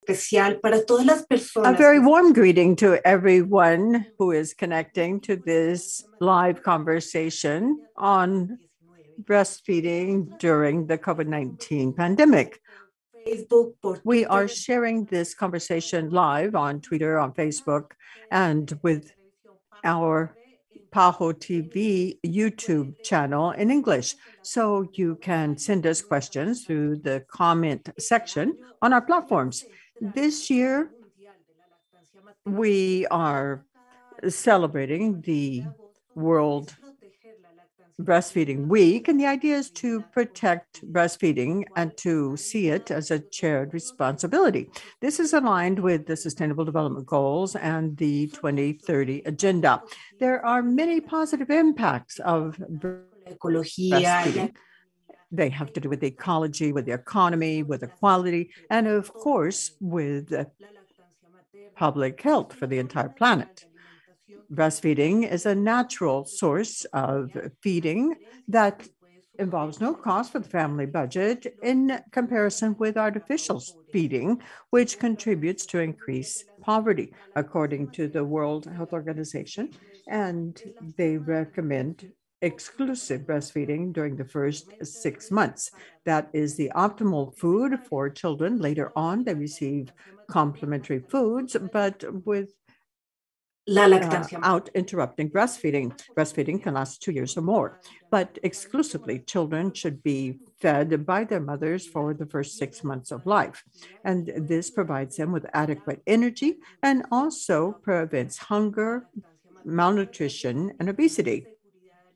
especial para todas las personas. A very warm greeting to everyone who is connecting to this live conversation on breastfeeding during the COVID-19 pandemic. We are sharing this conversation live on Twitter, on Facebook, and with our Pajo TV YouTube channel in English. So you can send us questions through the comment section on our platforms. This year, we are celebrating the World Breastfeeding Week, and the idea is to protect breastfeeding and to see it as a shared responsibility. This is aligned with the Sustainable Development Goals and the 2030 Agenda. There are many positive impacts of breastfeeding. They have to do with the ecology, with the economy, with equality, and of course, with public health for the entire planet. Breastfeeding is a natural source of feeding that involves no cost for the family budget in comparison with artificial feeding, which contributes to increased poverty, according to the World Health Organization. And they recommend exclusive breastfeeding during the first 6 months. That is the optimal food for children. Later on, they receive complementary foods, but without interrupting breastfeeding. Breastfeeding can last 2 years or more, but exclusively children should be fed by their mothers for the first 6 months of life. And this provides them with adequate energy and also prevents hunger, malnutrition, and obesity.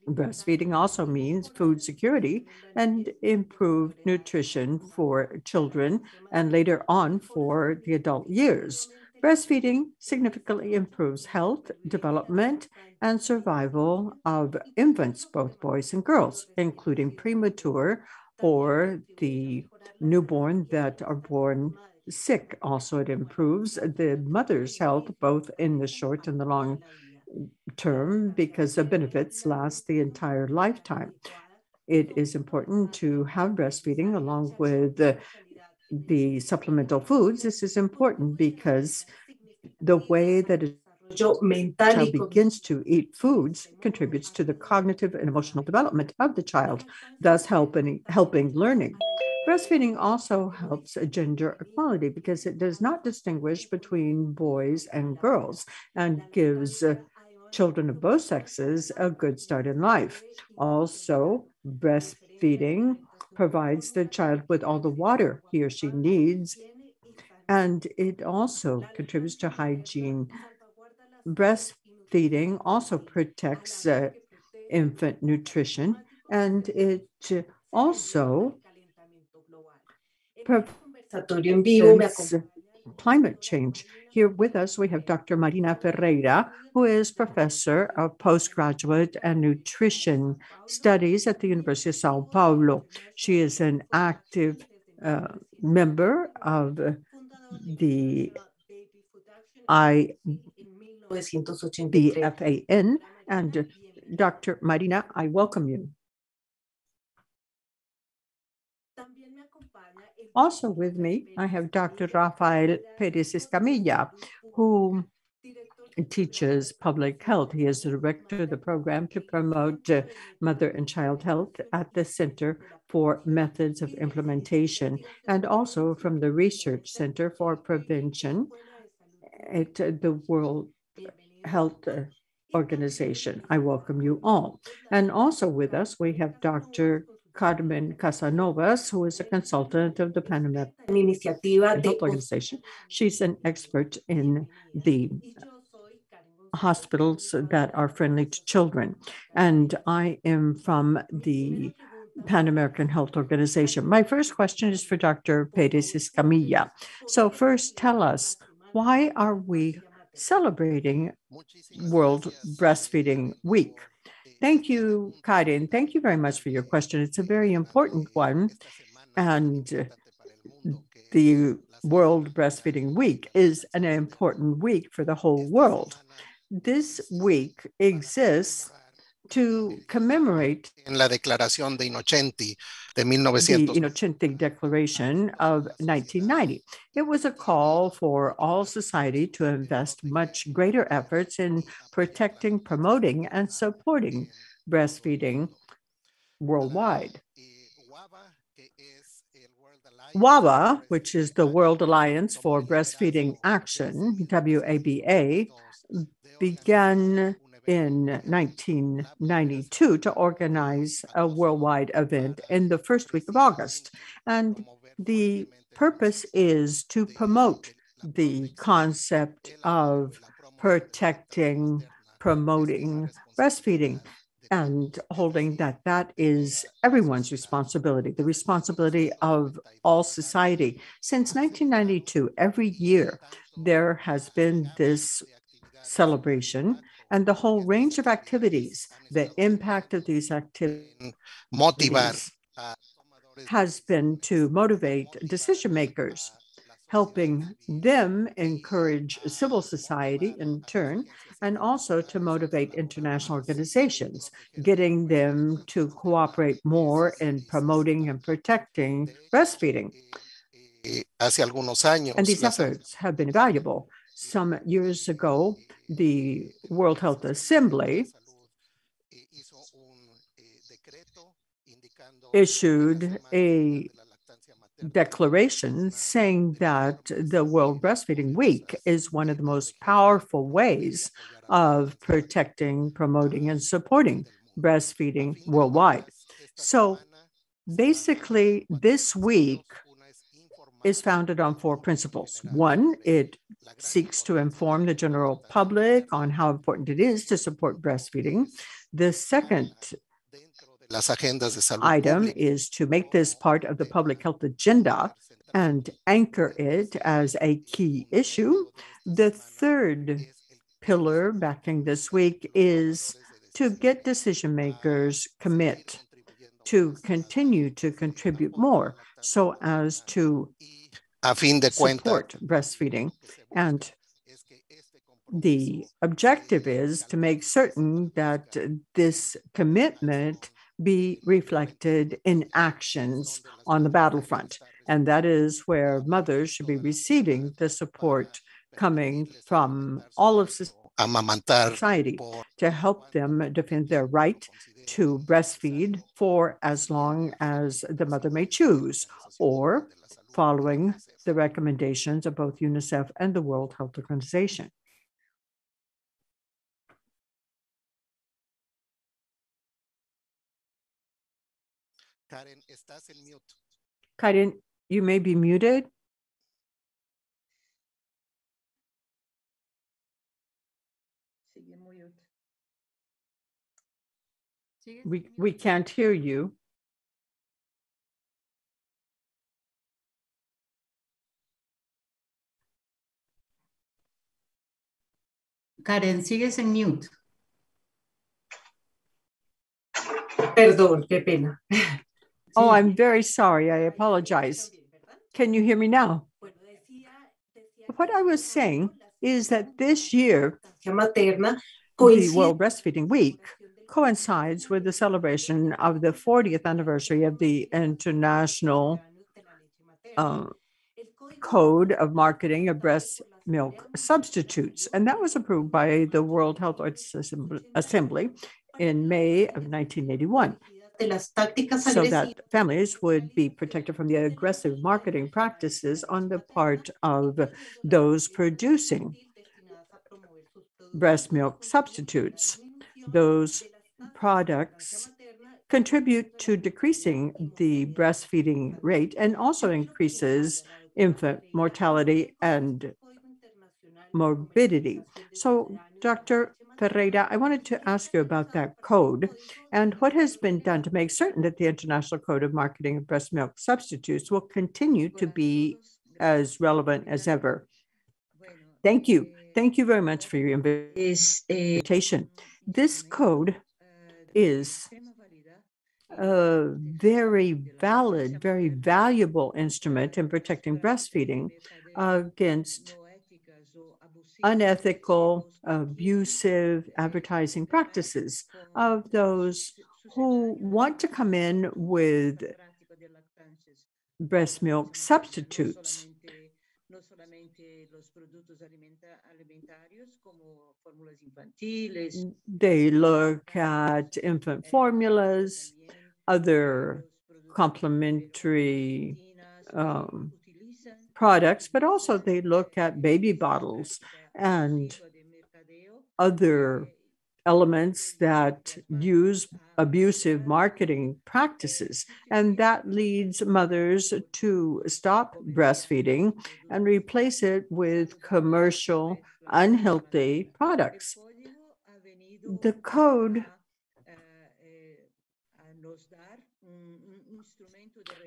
Breastfeeding also means food security and improved nutrition for children and later on for the adult years. Breastfeeding significantly improves health, development, and survival of infants, both boys and girls, including premature or the newborn that are born sick. Also, it improves the mother's health, both in the short and the long term, because the benefits last the entire lifetime. It is important to have breastfeeding along with the supplemental foods. This is important because the way that a child begins to eat foods contributes to the cognitive and emotional development of the child, thus helping learning. Breastfeeding also helps gender equality because it does not distinguish between boys and girls and gives children of both sexes a good start in life. Also, breastfeeding provides the child with all the water he or she needs, and it also contributes to hygiene. Breastfeeding also protects infant nutrition, and it also prevents climate change. Here with us, we have Dr. Marina Ferreira, who is professor of postgraduate and nutrition studies at the University of Sao Paulo. She is an active member of the IBFAN. And Dr. Marina, I welcome you. Also with me, I have Dr. Rafael Perez Escamilla, who teaches public health. He is the director of the program to promote mother and child health at the Center for Methods of Implementation, and also from the Research Center for Prevention at the World Health Organization. I welcome you all. And also with us, we have Dr. Carmen Casanovas, who is a consultant of the Pan American Health Organization. She's an expert in the hospitals that are friendly to children. And I am from the Pan American Health Organization. My first question is for Dr. Perez Escamilla. So first, tell us, why are we celebrating World Breastfeeding Week? Thank you, Karen. Thank you very much for your question. It's a very important one. And the World Breastfeeding Week is an important week for the whole world. This week exists to commemorate en la Declaración de Innocenti de the 1900. Innocenti Declaration of 1990. It was a call for all society to invest much greater efforts in protecting, promoting, and supporting breastfeeding worldwide. WABA, which is the World Alliance for Breastfeeding Action, WABA, began in 1992 to organize a worldwide event in the first week of August. And the purpose is to promote the concept of protecting, promoting breastfeeding, and holding that that is everyone's responsibility, the responsibility of all society. Since 1992, every year, there has been this celebration and the whole range of activities. The impact of these activities has been to motivate decision makers, helping them encourage civil society in turn, and also to motivate international organizations, getting them to cooperate more in promoting and protecting breastfeeding. And these efforts have been valuable. Some years ago, the World Health Assembly issued a declaration saying that the World Breastfeeding Week is one of the most powerful ways of protecting, promoting, and supporting breastfeeding worldwide. So basically, this week is founded on 4 principles. One, it seeks to inform the general public on how important it is to support breastfeeding. The second item is to make this part of the public health agenda and anchor it as a key issue. The third pillar backing this week is to get decision makers commit to continue to contribute more so as to support breastfeeding. And the objective is to make certain that this commitment be reflected in actions on the battlefront. And that is where mothers should be receiving the support coming from all of society to help them defend their right to breastfeed for as long as the mother may choose, or following the recommendations of both UNICEF and the World Health Organization. Karen, estás en mute. Karen, you may be muted. We can't hear you. Karen, sigues en mute. Perdón, qué pena. Oh, I'm very sorry. I apologize. Can you hear me now? What I was saying is that this year, the World Breastfeeding Week coincides with the celebration of the 40th anniversary of the International Code of Marketing of Breast Milk Substitutes. And that was approved by the World Health Assembly in May of 1981. So that families would be protected from the aggressive marketing practices on the part of those producing breast milk substitutes. Those products contribute to decreasing the breastfeeding rate and also increases infant mortality and morbidity. So, Dr. Ferreira, I wanted to ask you about that code and what has been done to make certain that the International Code of Marketing of Breast Milk Substitutes will continue to be as relevant as ever. Thank you. Thank you very much for your invitation. This code is a very valid, very valuable instrument in protecting breastfeeding against unethical, abusive advertising practices of those who want to come in with breast milk substitutes. They look at infant formulas, other complementary products, but also they look at baby bottles and other elements that use abusive marketing practices. And that leads mothers to stop breastfeeding and replace it with commercial, unhealthy products. The code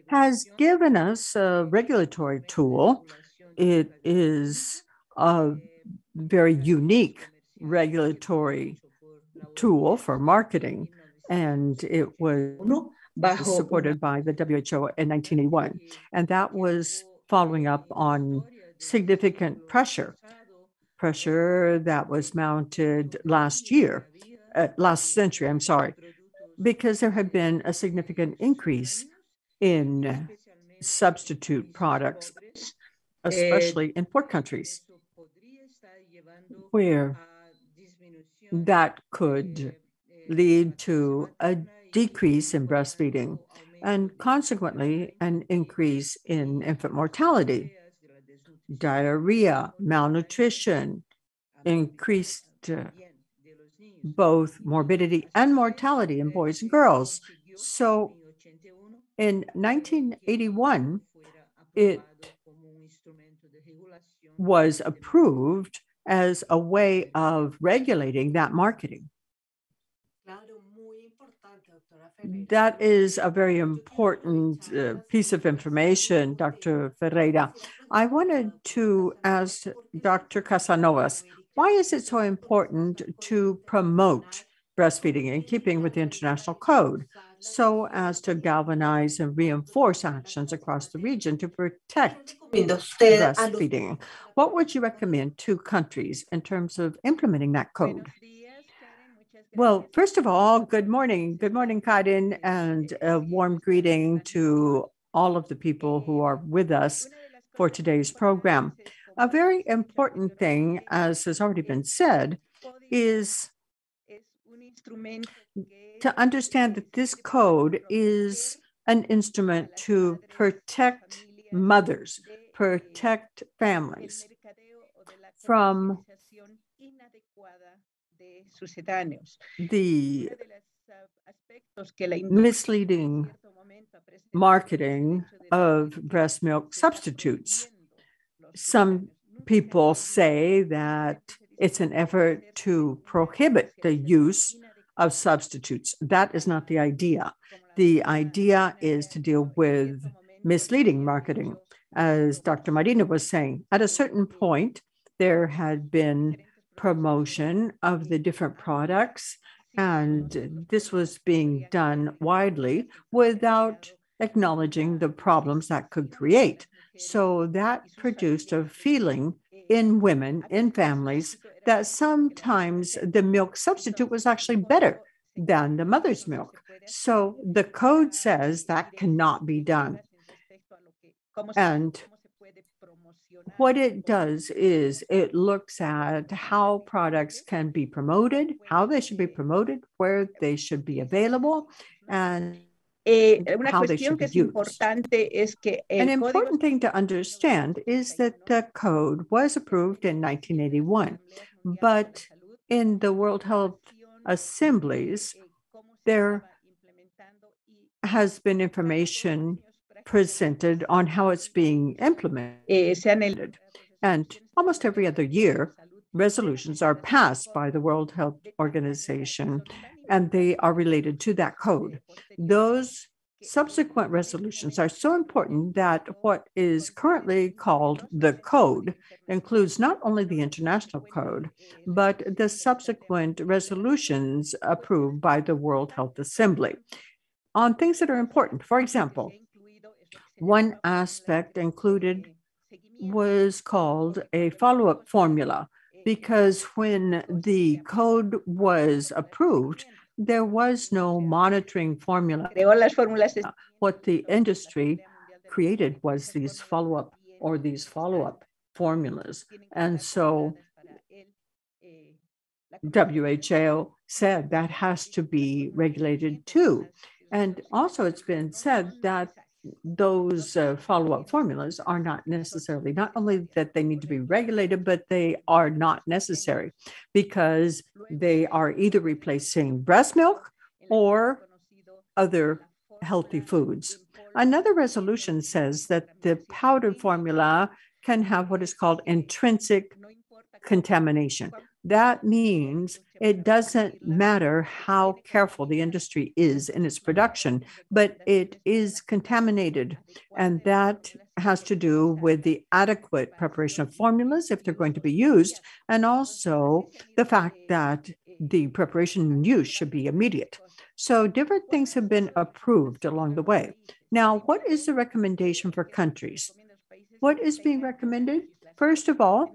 has given us a regulatory tool. It is a very unique regulatory tool for marketing, and it was supported by the WHO in 1981. And that was following up on significant pressure that was mounted last century, I'm sorry, because there had been a significant increase in substitute products, especially in poor countries, where that could lead to a decrease in breastfeeding and consequently an increase in infant mortality, diarrhea, malnutrition, increased both morbidity and mortality in boys and girls. So in 1981, it was approved as a way of regulating that marketing. That is a very important piece of information, Dr. Ferreira. I wanted to ask Dr. Casanovas, why is it so important to promote breastfeeding in keeping with the international code so as to galvanize and reinforce actions across the region to protect breastfeeding? What would you recommend to countries in terms of implementing that code? Well, first of all, good morning. Good morning, Karen, and a warm greeting to all of the people who are with us for today's program. A very important thing, as has already been said, is to understand that this code is an instrument to protect mothers, protect families from the misleading marketing of breast milk substitutes. Some people say that it's an effort to prohibit the use of substitutes. That is not the idea. The idea is to deal with misleading marketing. As Dr. Marina was saying, at a certain point, there had been promotion of the different products, and this was being done widely without acknowledging the problems that could create. So that produced a feeling in women, in families, that sometimes the milk substitute was actually better than the mother's milk. So the code says that cannot be done. And what it does is it looks at how products can be promoted, how they should be promoted, where they should be available, and how they should be used. An important thing to understand is that the code was approved in 1981, but in the World Health Assemblies, there has been information presented on how it's being implemented. And almost every other year, resolutions are passed by the World Health Organization, and they are related to that code. Those subsequent resolutions are so important that what is currently called the code includes not only the international code, but the subsequent resolutions approved by the World Health Assembly on things that are important. For example, one aspect included was called a follow-up formula. because when the code was approved, there was no monitoring formula. What the industry created was these follow-up formulas. And so WHO said that has to be regulated too. And also it's been said that those follow-up formulas are not necessarily, not only that they need to be regulated, but they are not necessary because they are either replacing breast milk or other healthy foods. Another resolution says that the powdered formula can have what is called intrinsic contamination. That means it doesn't matter how careful the industry is in its production, but it is contaminated. And that has to do with the adequate preparation of formulas if they're going to be used, and also the fact that the preparation and use should be immediate. So different things have been approved along the way. Now, what is the recommendation for countries? What is being recommended? First of all,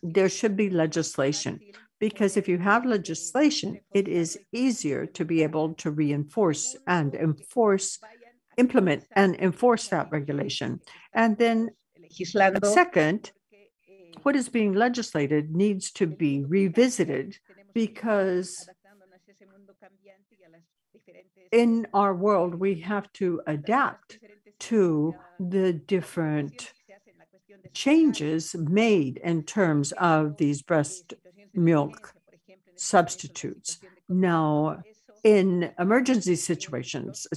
there should be legislation, because if you have legislation, it is easier to be able to implement and enforce that regulation. And then second, what is being legislated needs to be revisited, because in our world, we have to adapt to the different changes made in terms of these breast milk substitutes. Now, in emergency situations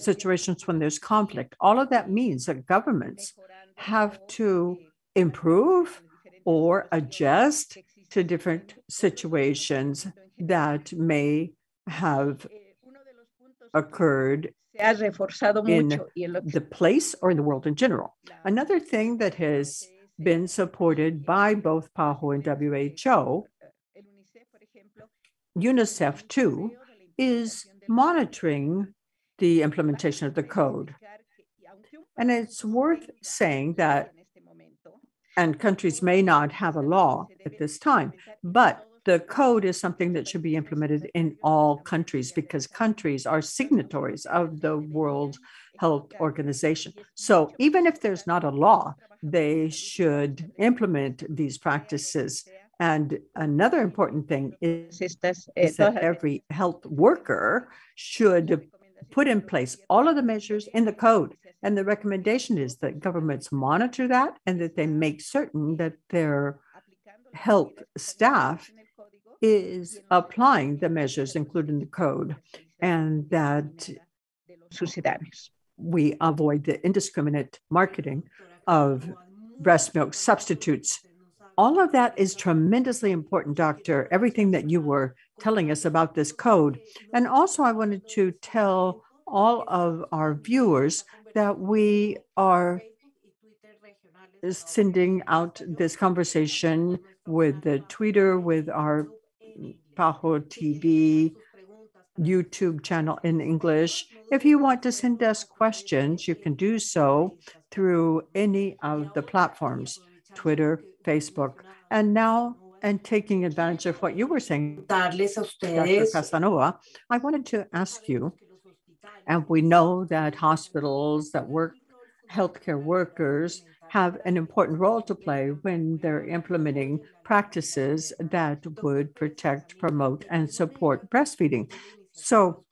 when there's conflict, all of that means that governments have to improve or adjust to different situations that may have occurred in the place or in the world in general. Another thing that has been supported by both PAHO and WHO, UNICEF too, is monitoring the implementation of the code. And it's worth saying that, and countries may not have a law at this time, but the code is something that should be implemented in all countries, because countries are signatories of the World Health Organization. So even if there's not a law, they should implement these practices. And another important thing is that every health worker should put in place all of the measures in the code. And the recommendation is that governments monitor that and that they make certain that their health staff is applying the measures included in the code, and that we avoid the indiscriminate marketing of breast milk substitutes. All of that is tremendously important, Doctor, everything that you were telling us about this code. And also, I wanted to tell all of our viewers that we are sending out this conversation with the Twitter, with our PAHO TV YouTube channel in English. If you want to send us questions, you can do so through any of the platforms, Twitter, Facebook. And now, and taking advantage of what you were saying, Dr. Casanova, I wanted to ask you, and we know that hospitals that work, healthcare workers have an important role to play when they're implementing practices that would protect, promote, and support breastfeeding. So,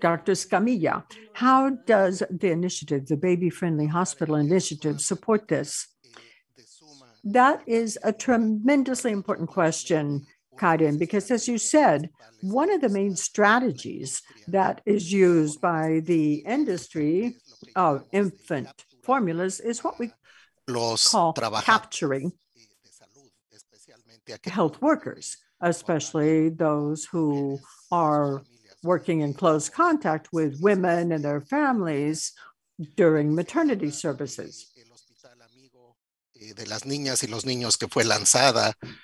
Dr. Scamilla, how does the initiative, the Baby Friendly Hospital Initiative, support this? That is a tremendously important question, Karen, because as you said, one of the main strategies that is used by the industry of infant formulas is what we call capturing health workers, especially those who are working in close contact with women and their families during maternity services.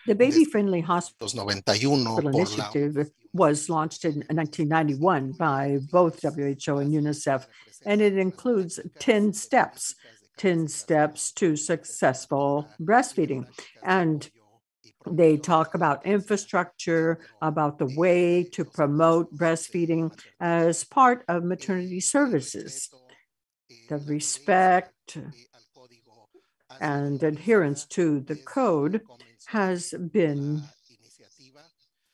The Baby Friendly Hospital Initiative was launched in 1991 by both WHO and UNICEF, and it includes 10 steps to successful breastfeeding. And They talk about infrastructure, about the way to promote breastfeeding as part of maternity services, the respect and adherence to the code has been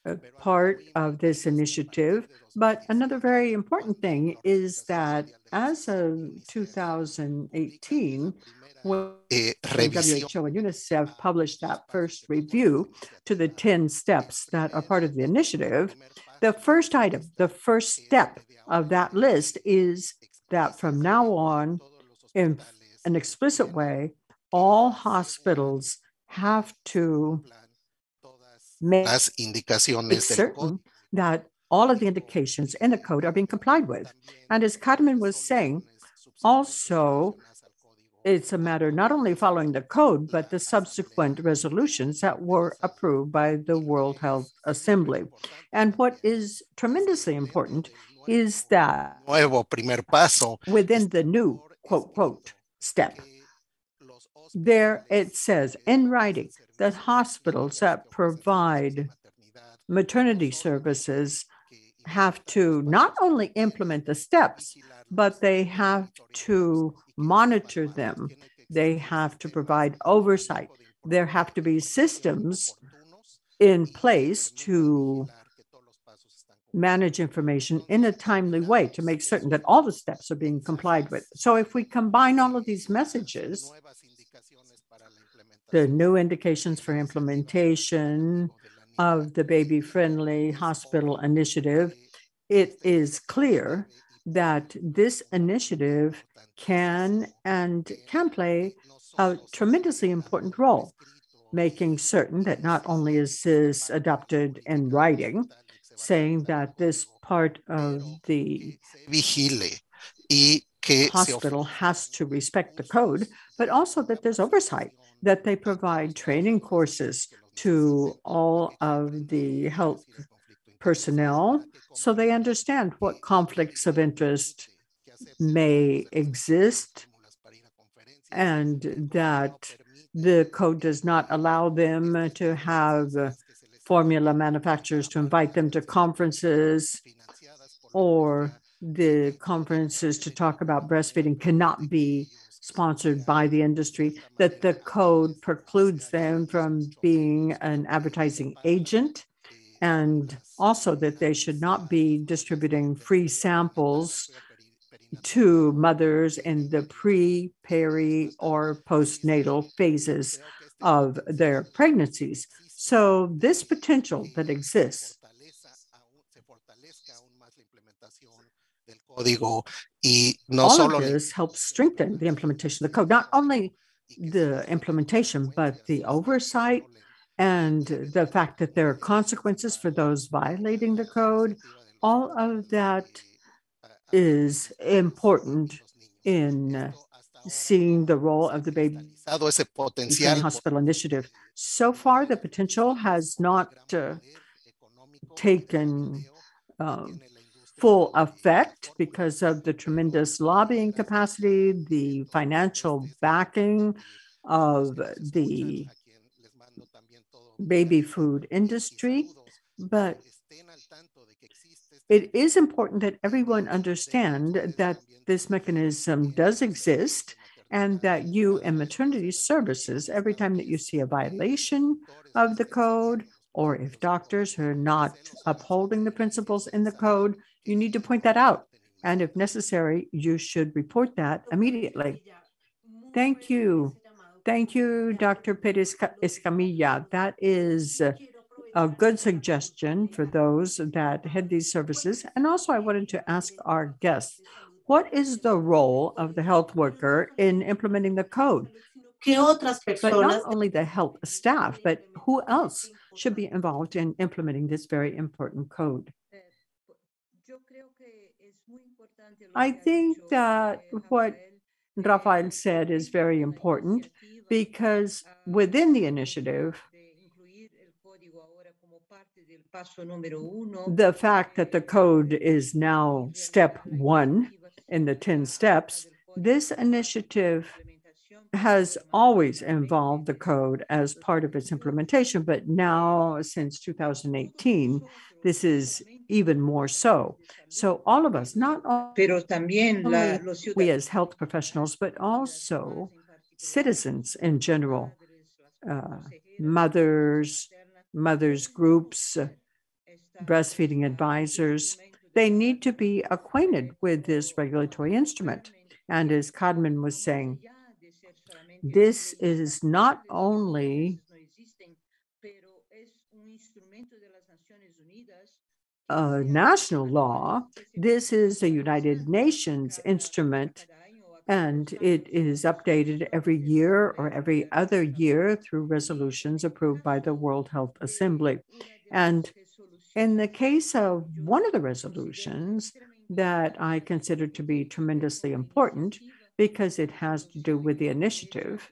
a part of this initiative. But another very important thing is that as of 2018, when WHO and UNICEF published that first review to the 10 steps that are part of the initiative, the first item, the first step of that list is that from now on, in an explicit way, all hospitals have to make certain that all of the indications in the code are being complied with. And as Carmen was saying, also, it's a matter not only following the code, but the subsequent resolutions that were approved by the World Health Assembly. And what is tremendously important is that within the new quote step, there it says in writing that hospitals that provide maternity services have to not only implement the steps, but they have to monitor them. They have to provide oversight. There have to be systems in place to manage information in a timely way to make certain that all the steps are being complied with. So if we combine all of these messages, the new indications for implementation of the baby-friendly hospital initiative, it is clear that this initiative can play a tremendously important role, making certain that not only is this adopted in writing, saying that this part of the hospital has to respect the code, but also that there's oversight, that they provide training courses to all of the health personnel so they understand what conflicts of interest may exist and that the code does not allow them to have formula manufacturers to invite them to conferences, or the conferences to talk about breastfeeding cannot be sponsored by the industry, that the code precludes them from being an advertising agent, and also that they should not be distributing free samples to mothers in the pre, peri, or postnatal phases of their pregnancies. So this potential that exists all of this helps strengthen the implementation of the code, not only the implementation, but the oversight and the fact that there are consequences for those violating the code. All of that is important in seeing the role of the baby hospital initiative. So far, the potential has not taken full effect because of the tremendous lobbying capacity, the financial backing of the baby food industry. But it is important that everyone understand that this mechanism does exist and that you in maternity services, every time that you see a violation of the code, or if doctors are not upholding the principles in the code, you need to point that out. And if necessary, you should report that immediately. Thank you. Thank you, Dr. Perez Escamilla. That is a good suggestion for those that head these services. And also, I wanted to ask our guests, what is the role of the health worker in implementing the code? But not only the health staff, but who else should be involved in implementing this very important code? I think that what Rafael said is very important because within the initiative, the fact that the code is now step one in the 10 steps, this initiative has always involved the code as part of its implementation, but now since 2018, this is even more so. So all of us, not only we as health professionals, but also citizens in general, mothers, groups, breastfeeding advisors, they need to be acquainted with this regulatory instrument. And as Codman was saying, this is not only a national law, this is a United Nations instrument, and it is updated every year or every other year through resolutions approved by the World Health Assembly. And in the case of one of the resolutions that I consider to be tremendously important, because it has to do with the initiative,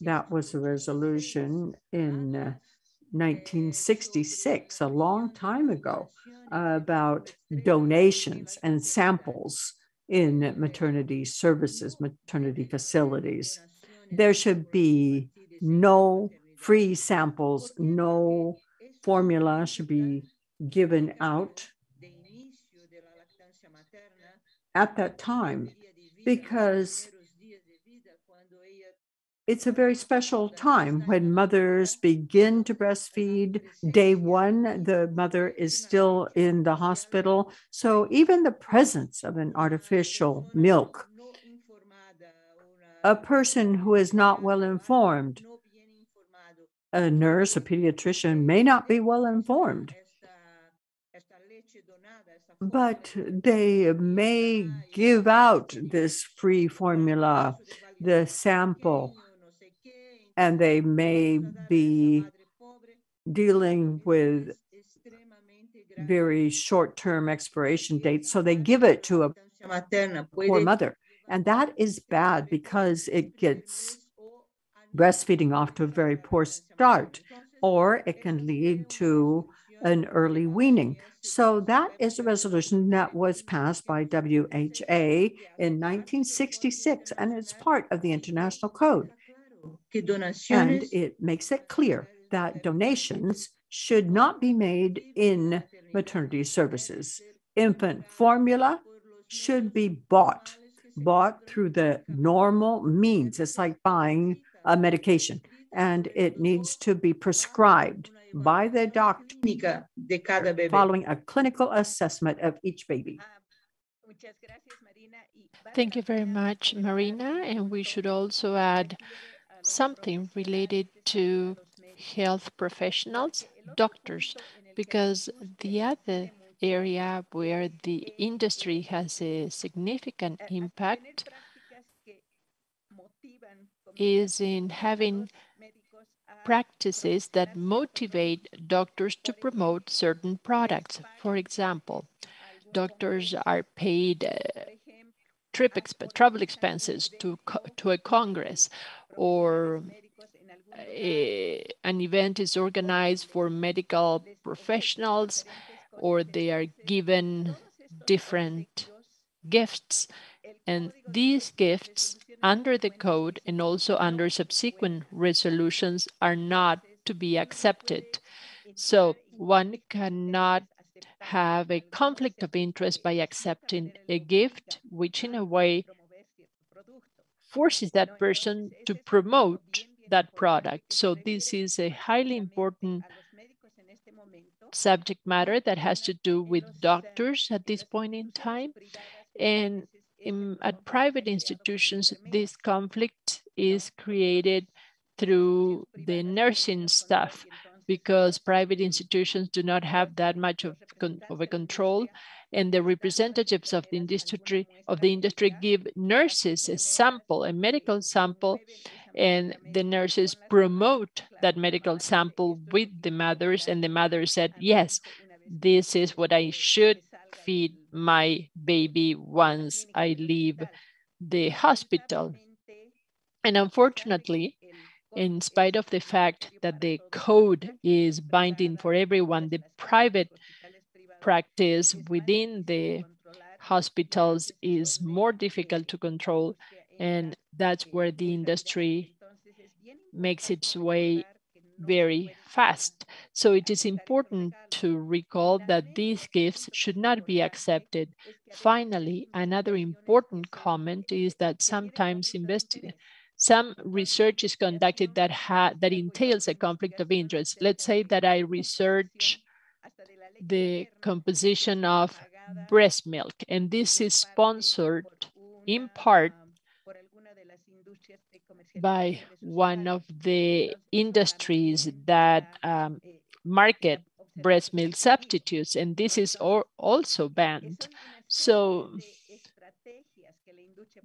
that was a resolution in 1966, a long time ago, about donations and samples in maternity services, maternity facilities. There should be no free samples, no formula should be given out at that time, because it's a very special time when mothers begin to breastfeed. Day one, the mother is still in the hospital. So even the presence of an artificial milk, a person who is not well informed, a nurse, a pediatrician may not be well informed, but they may give out this free formula, the sample, and they may be dealing with very short-term expiration dates. So they give it to a poor mother. And that is bad because it gets breastfeeding off to a very poor start, or it can lead to an early weaning. So that is a resolution that was passed by WHA in 1966, and it's part of the International Code. And it makes it clear that donations should not be made in maternity services. Infant formula should be bought through the normal means. It's like buying a medication, and it needs to be prescribed by the doctor following a clinical assessment of each baby. Thank you very much, Marina. And we should also add something related to health professionals, doctors, because the other area where the industry has a significant impact is in having practices that motivate doctors to promote certain products. For example, doctors are paid travel expenses to a congress, or an event is organized for medical professionals, or they are given different gifts. And these gifts under the code and also under subsequent resolutions are not to be accepted. So one cannot have a conflict of interest by accepting a gift, which in a way forces that person to promote that product. So this is a highly important subject matter that has to do with doctors at this point in time. And at private institutions, this conflict is created through the nursing staff, because private institutions do not have that much of a control, and the representatives of the industry give nurses a sample, a medical sample, and the nurses promote that medical sample with the mothers, and the mother said, yes, this is what I should feed my baby once I leave the hospital. And unfortunately, in spite of the fact that the code is binding for everyone, the private practice within the hospitals is more difficult to control. And that's where the industry makes its way very fast. So it is important to recall that these gifts should not be accepted. Finally, another important comment is that sometimes some research is conducted that entails a conflict of interest. Let's say that I research the composition of breast milk, and this is sponsored in part by one of the industries that market breast milk substitutes, and this is also banned. So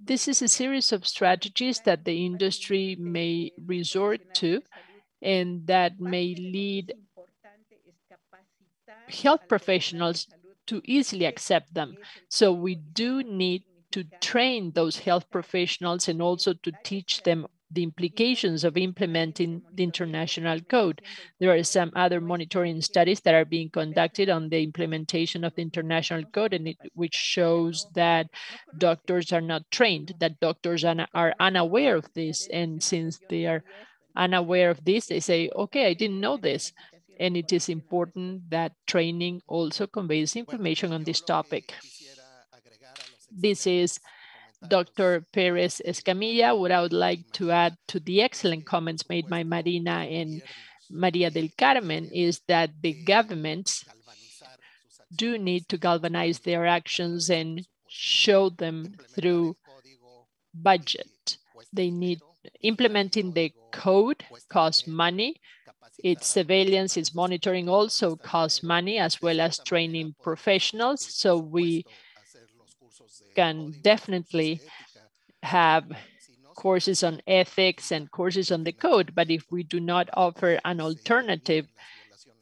this is a series of strategies that the industry may resort to and that may lead health professionals to easily accept them. So we do need to train those health professionals and also to teach them the implications of implementing the international code. There are some other monitoring studies that are being conducted on the implementation of the international code, and which shows that doctors are not trained, that doctors are unaware of this. And since they are unaware of this, they say, okay, I didn't know this. And it is important that training also conveys information on this topic. This is Dr. Perez Escamilla. What I would like to add to the excellent comments made by Marina and Maria del Carmen is that the governments do need to galvanize their actions and show them through budget. They need implementing the code costs money. Its surveillance, its monitoring also costs money, as well as training professionals. So we can definitely have courses on ethics and courses on the code, but if we do not offer an alternative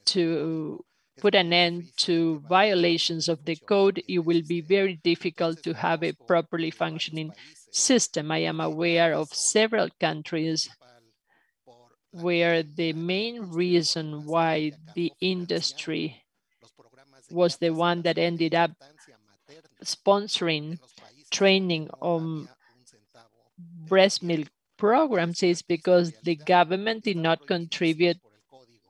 to put an end to violations of the code, it will be very difficult to have a properly functioning system. I am aware of several countries where the main reason why the industry was the one that ended up sponsoring training on breast milk programs is because the government did not contribute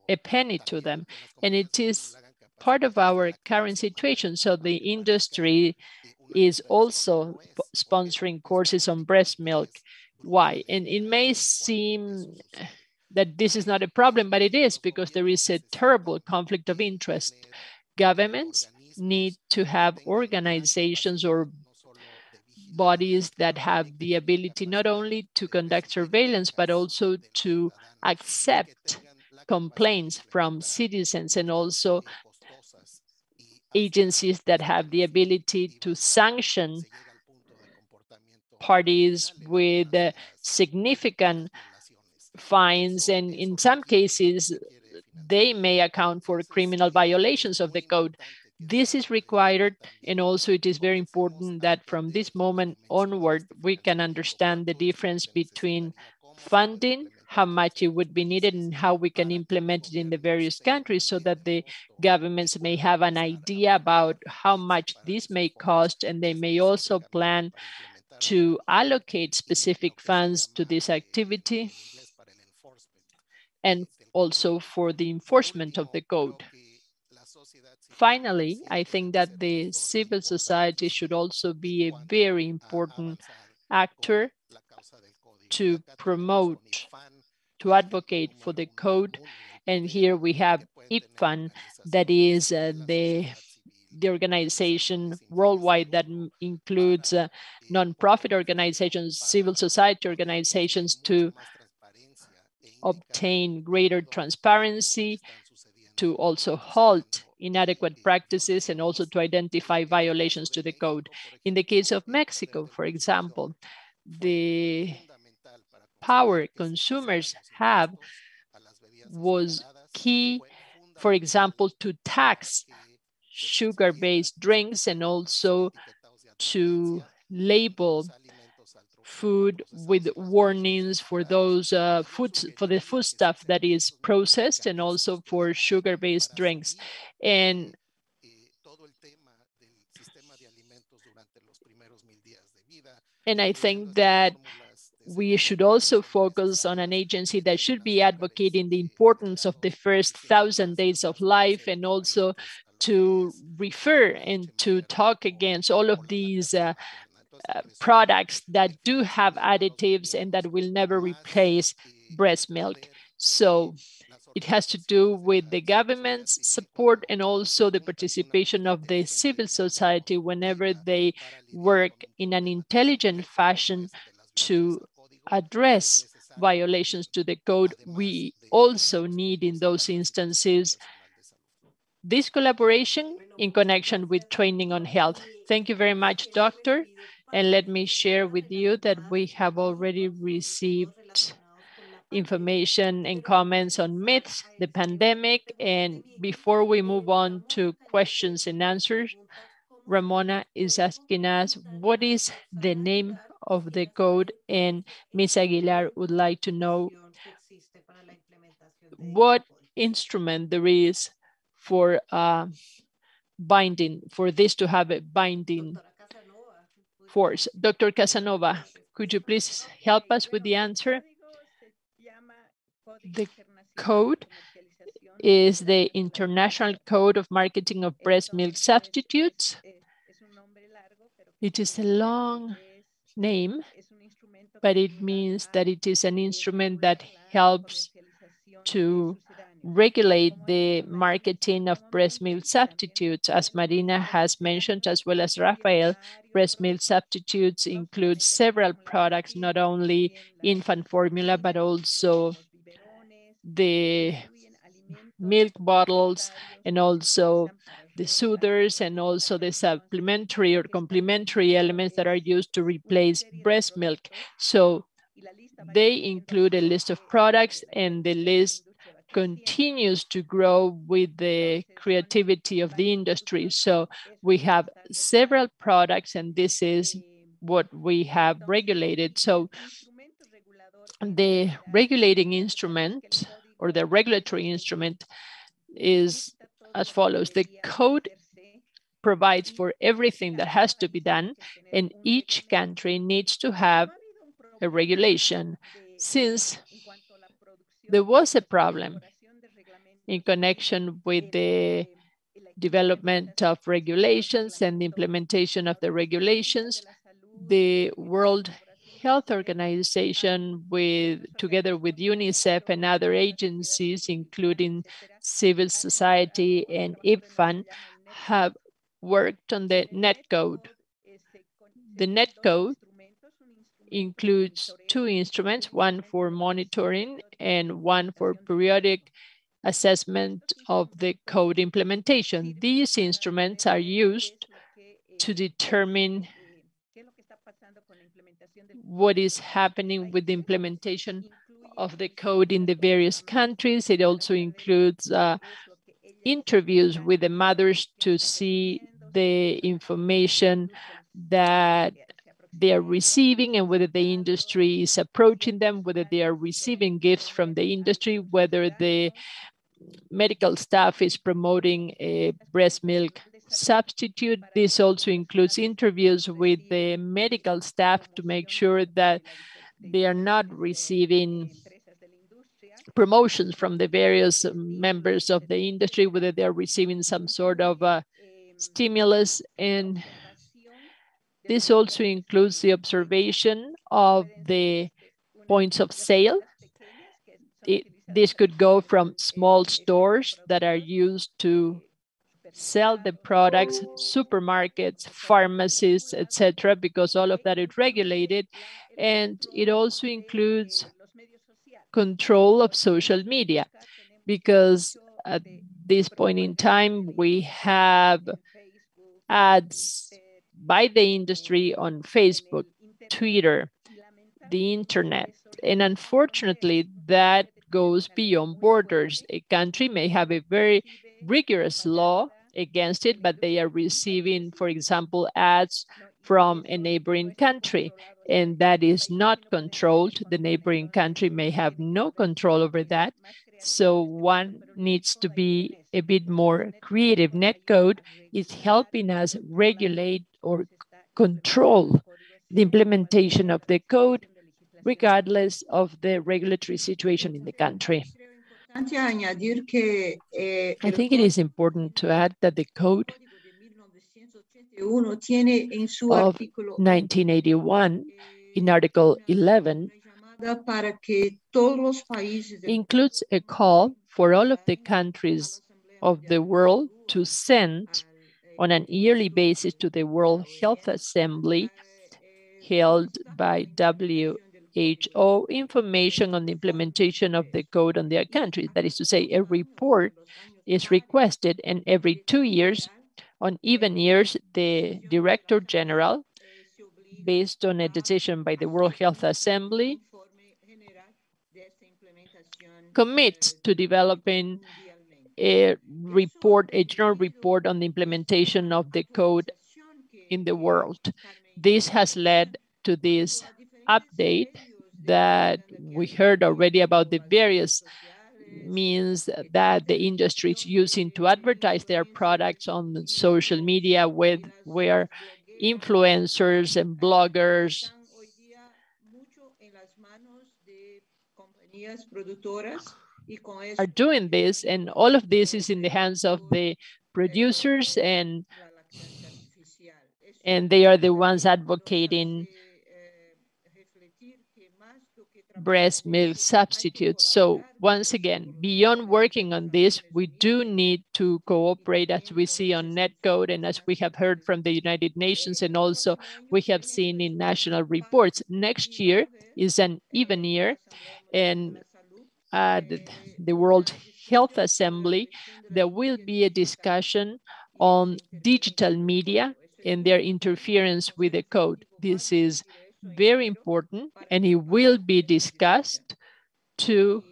a penny to them. And it is part of our current situation. So the industry is also sponsoring courses on breast milk. Why? And it may seem that this is not a problem, but it is, because there is a terrible conflict of interest. Governments need to have organizations or bodies that have the ability not only to conduct surveillance, but also to accept complaints from citizens, and also agencies that have the ability to sanction parties with significant fines, and in some cases, they may account for criminal violations of the code. This is required, and also it is very important that from this moment onward, we can understand the difference between funding, how much it would be needed, and how we can implement it in the various countries, so that the governments may have an idea about how much this may cost, and they may also plan to allocate specific funds to this activity and also for the enforcement of the code. Finally, I think that the civil society should also be a very important actor to promote, to advocate for the code. And here we have IPFAN, that is the organization worldwide that includes nonprofit organizations, civil society organizations, to obtain greater transparency, to also halt inadequate practices, and also to identify violations to the code. In the case of Mexico, for example, the power consumers have was key, for example, to tax sugar-based drinks, and also to label food with warnings for those for the foodstuff that is processed, and also for sugar-based drinks. And And I think that we should also focus on an agency that should be advocating the importance of the first 1,000 days of life, and also to refer and to talk against all of these products that do have additives and that will never replace breast milk. So it has to do with the government's support and also the participation of the civil society whenever they work in an intelligent fashion to address violations to the code. We also need in those instances this collaboration in connection with training on health. Thank you very much, doctor. And let me share with you that we have already received information and comments on myths, the pandemic. And before we move on to questions and answers, Ramona is asking us, what is the name of the code? And Ms. Aguilar would like to know what instrument there is for binding, for this to have a binding force. Dr. Casanova, could you please help us with the answer? The code is the International Code of Marketing of Breast Milk Substitutes. It is a long name, but it means that it is an instrument that helps to regulate the marketing of breast milk substitutes. As Marina has mentioned, as well as Rafael, breast milk substitutes include several products, not only infant formula, but also the milk bottles, and also the soothers, and also the supplementary or complementary elements that are used to replace breast milk. So they include a list of products, and the list continues to grow with the creativity of the industry. So we have several products, and this is what we have regulated. So the regulating instrument, or the regulatory instrument, is as follows. The code provides for everything that has to be done, and each country needs to have a regulation. Since there was a problem in connection with the development of regulations and the implementation of the regulations, the World Health Organization, together with UNICEF and other agencies, including civil society and IPFAN, have worked on the net code. The net code includes two instruments, one for monitoring and one for periodic assessment of the code implementation. These instruments are used to determine what is happening with the implementation of the code in the various countries. It also includes interviews with the mothers to see the information that they are receiving and whether the industry is approaching them, whether they are receiving gifts from the industry, whether the medical staff is promoting a breast milk substitute. This also includes interviews with the medical staff to make sure that they are not receiving promotions from the various members of the industry, whether they are receiving some sort of stimulus. And this also includes the observation of the points of sale. This could go from small stores that are used to sell the products, supermarkets, pharmacies, etc., because all of that is regulated. And it also includes control of social media, because at this point in time, we have ads by the industry on Facebook, Twitter, the internet. And unfortunately, that goes beyond borders. A country may have a very rigorous law against it, but they are receiving, for example, ads from a neighboring country, and that is not controlled. The neighboring country may have no control over that. So one needs to be a bit more creative. Netcode is helping us regulate or control the implementation of the code, regardless of the regulatory situation in the country. I think it is important to add that the code of 1981 in Article 11 includes a call for all of the countries of the world to send on an yearly basis to the World Health Assembly held by WHO information on the implementation of the code on their countries. That is to say, a report is requested, and every 2 years, on even years, the Director General, based on a decision by the World Health Assembly, commits to developing a report, a general report on the implementation of the code in the world. This has led to this update that we heard already about the various means that the industry is using to advertise their products on social media, where influencers and bloggers are doing this, and all of this is in the hands of the producers, and they are the ones advocating breast milk substitutes. So once again, beyond working on this, we do need to cooperate, as we see on NetCode and as we have heard from the United Nations, and also we have seen in national reports. Next year is an even year, and at the World Health Assembly, there will be a discussion on digital media and their interference with the code. This is very important, and it will be discussed to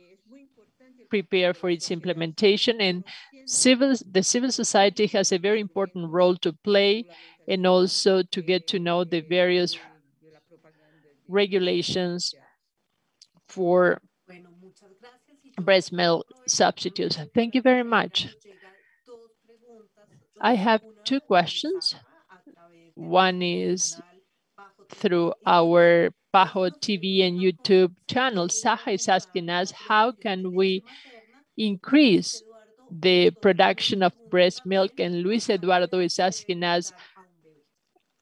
prepare for its implementation. And the civil society has a very important role to play, and also to get to know the various regulations for breast milk substitutes. Thank you very much. I have 2 questions. One is through our Pajo TV and YouTube channel. Saja is asking us, how can we increase the production of breast milk? And Luis Eduardo is asking us,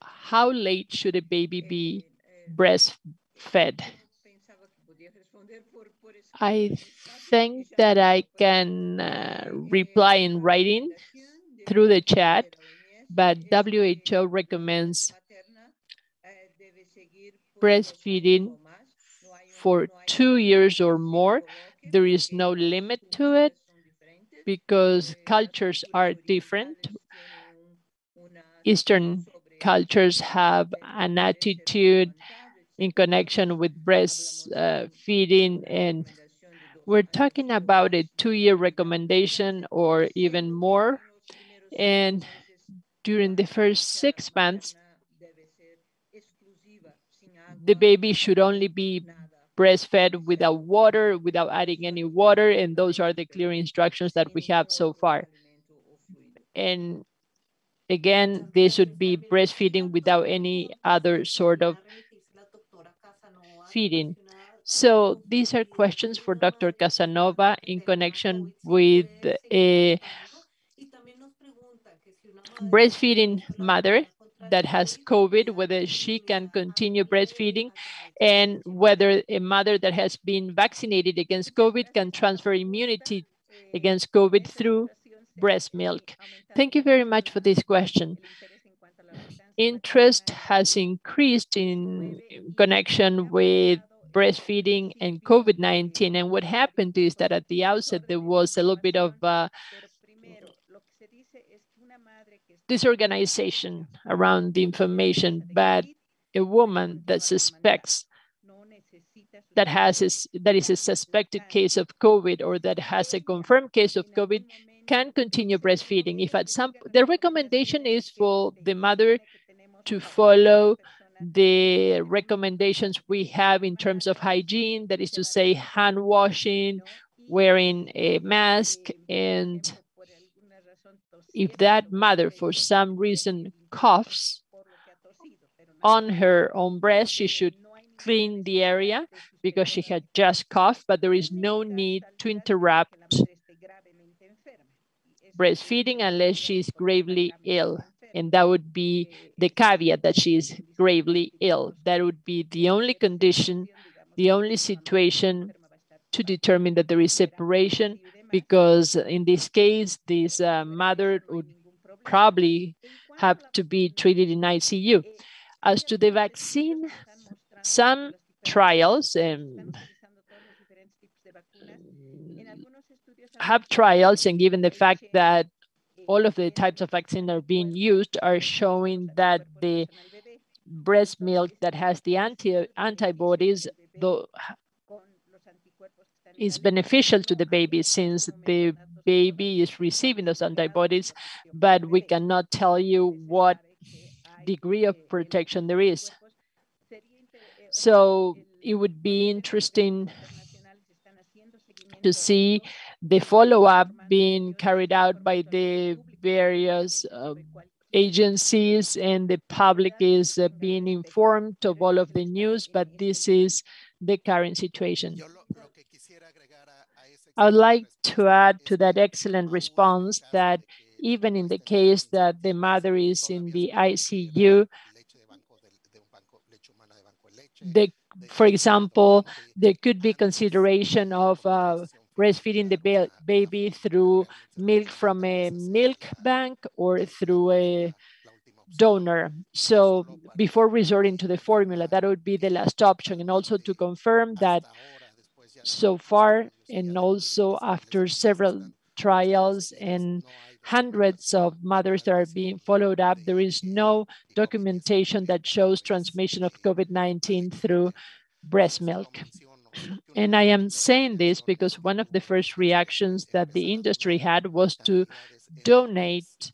how late should a baby be breastfed? I think that I can reply in writing through the chat, but WHO recommends breastfeeding for 2 years or more. There is no limit to it because cultures are different. Eastern cultures have an attitude in connection with breastfeeding, and we're talking about a 2-year recommendation or even more. And during the first 6 months, the baby should only be breastfed without water, without adding any water, and those are the clear instructions that we have so far. And again, they should be breastfeeding without any other sort of feeding. So these are questions for Dr. Casanova in connection with a breastfeeding mother that has COVID, whether she can continue breastfeeding, and whether a mother that has been vaccinated against COVID can transfer immunity against COVID through breast milk. Thank you very much for this question. Interest has increased in connection with breastfeeding and COVID-19. And what happened is that at the outset, there was a little bit of disorganization around the information, but a woman that suspects that is a suspected case of COVID, or that has a confirmed case of COVID, can continue breastfeeding. If at some, the recommendation is for the mother to follow the recommendations we have in terms of hygiene, that is to say, hand washing, wearing a mask, and if that mother for some reason coughs on her own breast, she should clean the area because she had just coughed, but there is no need to interrupt breastfeeding unless she's gravely ill. And that would be the caveat, that she is gravely ill. That would be the only condition, the only situation to determine that there is separation, because in this case, this mother would probably have to be treated in ICU. As to the vaccine, some trials have trials, and given the fact that all of the types of vaccine are being used, are showing that the breast milk that has the antibodies is beneficial to the baby, since the baby is receiving those antibodies, but we cannot tell you what degree of protection there is. So it would be interesting to see the follow-up being carried out by the various agencies, and the public is being informed of all of the news, but this is the current situation. I would like to add to that excellent response that even in the case that the mother is in the ICU, for example, there could be consideration of breastfeeding the baby through milk from a milk bank or through a donor. So before resorting to the formula, that would be the last option. And also to confirm that so far, and also after several trials and hundreds of mothers that are being followed up, there is no documentation that shows transmission of COVID-19 through breast milk. And I am saying this because one of the first reactions that the industry had was to donate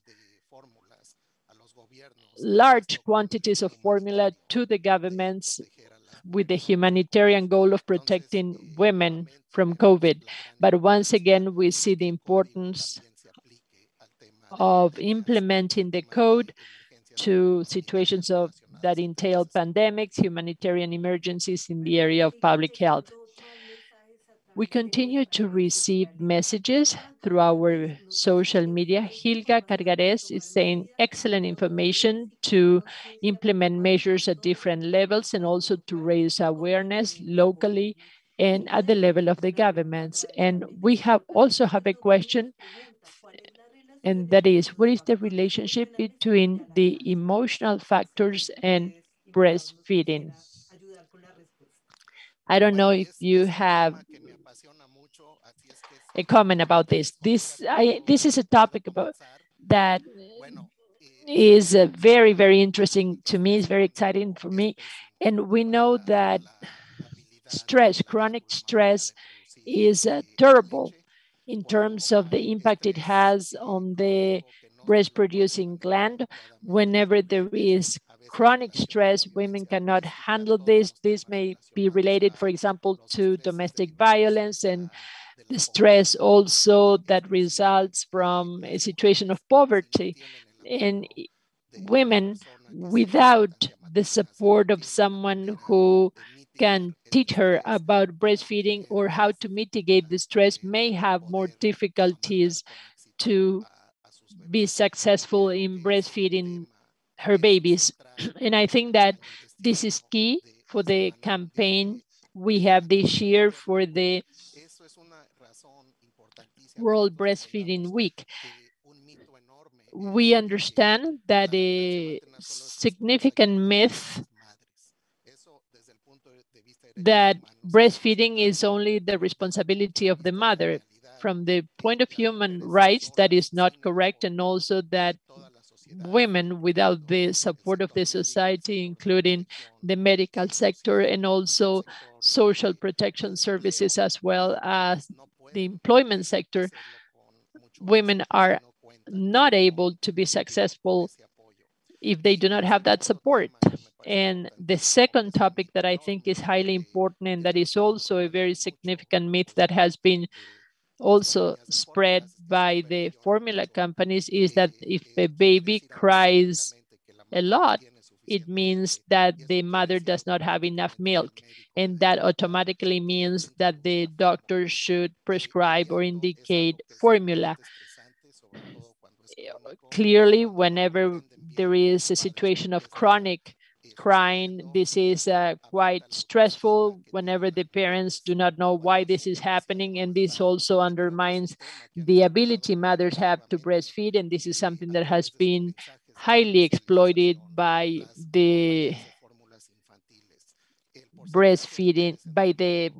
large quantities of formula to the governments with the humanitarian goal of protecting women from COVID. But once again, we see the importance of implementing the code to situations that entail pandemics, humanitarian emergencies in the area of public health. We continue to receive messages through our social media. Hilga Cargares is saying excellent information to implement measures at different levels and also to raise awareness locally and at the level of the governments. And we also have a question, and that is, what is the relationship between the emotional factors and breastfeeding? I don't know if you have a comment about this. This is a topic about that is very, very interesting to me. It's very exciting for me. And we know that stress, chronic stress, is terrible in terms of the impact it has on the breast producing gland. Whenever there is chronic stress, women cannot handle this. This may be related, for example, to domestic violence and the stress also that results from a situation of poverty. And women, without the support of someone who can teach her about breastfeeding or how to mitigate the stress, may have more difficulties to be successful in breastfeeding her babies. And I think that this is key for the campaign we have this year for the World Breastfeeding Week. We understand that a significant myth that breastfeeding is only the responsibility of the mother. From the point of human rights, that is not correct, and also that women, without the support of the society, including the medical sector and also social protection services, as well as the employment sector, women are not able to be successful if they do not have that support. And the second topic that I think is highly important, and that is also a very significant myth that has been also spread by the formula companies, is that if a baby cries a lot, it means that the mother does not have enough milk, and that automatically means that the doctor should prescribe or indicate formula. Clearly, whenever there is a situation of chronic crying, this is quite stressful whenever the parents do not know why this is happening, and this also undermines the ability mothers have to breastfeed, and this is something that has been highly exploited by the breastfeeding, by the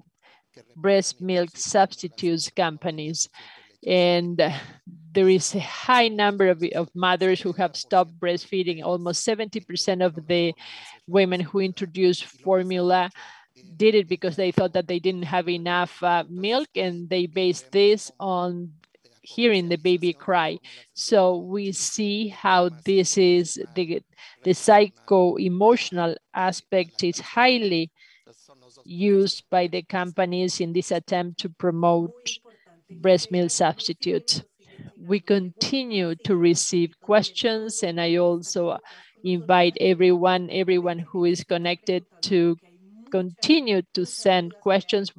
breast milk substitutes companies. And there is a high number of mothers who have stopped breastfeeding. Almost 70% of the women who introduced formula did it because they thought that they didn't have enough milk, and they based this on hearing the baby cry. So we see how this is the psycho-emotional aspect is highly used by the companies in this attempt to promote breast milk substitutes. We continue to receive questions, and I also invite everyone who is connected to continue to send questions.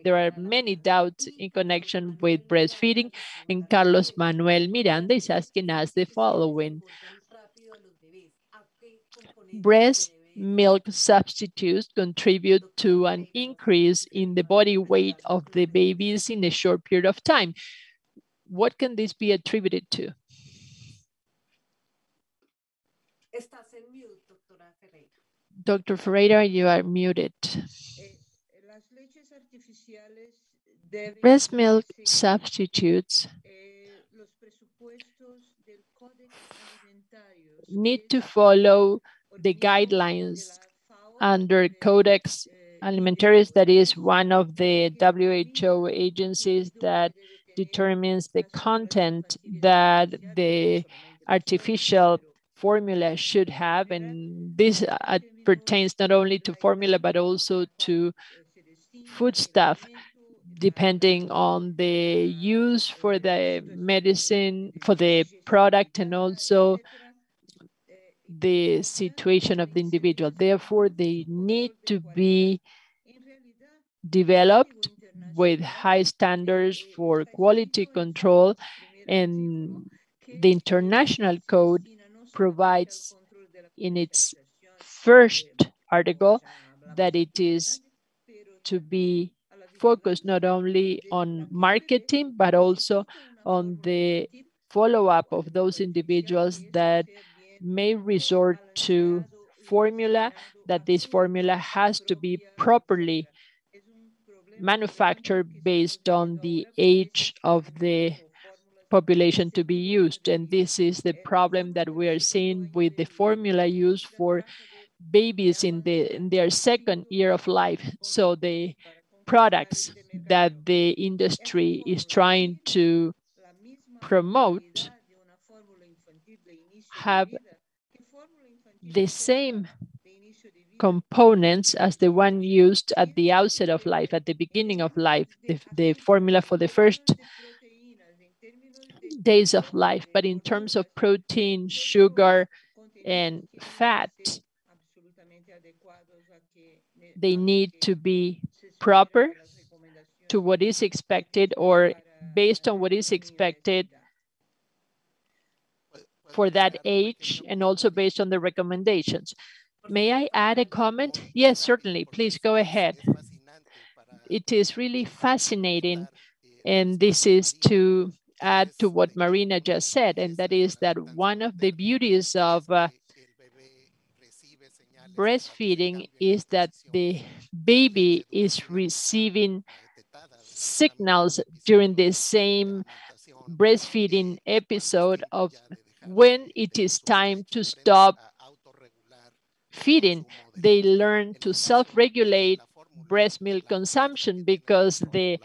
There are many doubts in connection with breastfeeding, and Carlos Manuel Miranda is asking us the following. Breast milk substitutes contribute to an increase in the body weight of the babies in a short period of time. What can this be attributed to? Dr. Ferreira, you are muted. Breast milk substitutes need to follow the guidelines under Codex Alimentarius, that is one of the WHO agencies that determines the content that the artificial formula should have. And this pertains not only to formula, but also to foodstuff, depending on the use for the medicine, for the product, and also the situation of the individual. Therefore, they need to be developed with high standards for quality control, and the international code provides in its first article that it is to be focused not only on marketing, but also on the follow-up of those individuals that may resort to formula, that this formula has to be properly manufactured based on the age of the population to be used. And this is the problem that we are seeing with the formula used for babies in their second year of life. So the products that the industry is trying to promote have the same components as the one used at the outset of life, at the beginning of life, the formula for the first days of life. But in terms of protein, sugar, and fat, they need to be proper to what is expected, or based on what is expected for that age, and also based on the recommendations. May I add a comment? Yes, certainly. Please go ahead. It is really fascinating, and this is to add to what Marina just said, and that is that one of the beauties of breastfeeding is that the baby is receiving signals during the same breastfeeding episode of when it is time to stop feeding. They learn to self-regulate breast milk consumption because the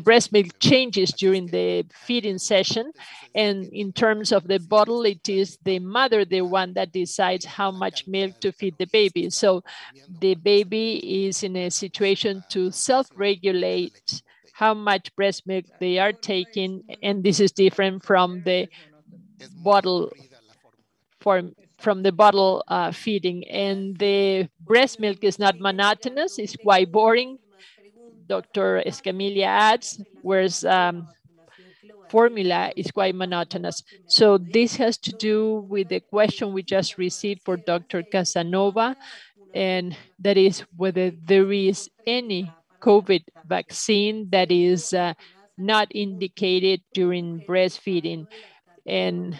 breast milk changes during the feeding session. And in terms of the bottle, it is the mother, the one that decides how much milk to feed the baby. So the baby is in a situation to self-regulate how much breast milk they are taking. And this is different from the bottle from the bottle feeding, and the breast milk is not monotonous, it's quite boring. Dr. Escamilla adds, whereas formula is quite monotonous. So this has to do with the question we just received for Dr. Casanova, and that is whether there is any COVID vaccine that is not indicated during breastfeeding. And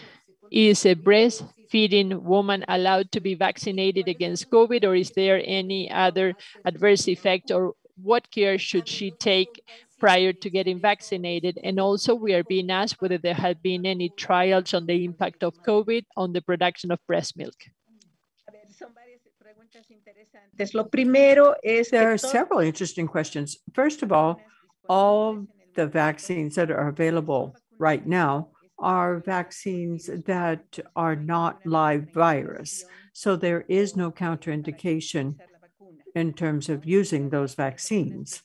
is a breastfeeding woman allowed to be vaccinated against COVID, or is there any other adverse effect, or what care should she take prior to getting vaccinated? And also we are being asked whether there have been any trials on the impact of COVID on the production of breast milk. There are several interesting questions. First of all the vaccines that are available right now are vaccines that are not live virus. So there is no counterindication in terms of using those vaccines.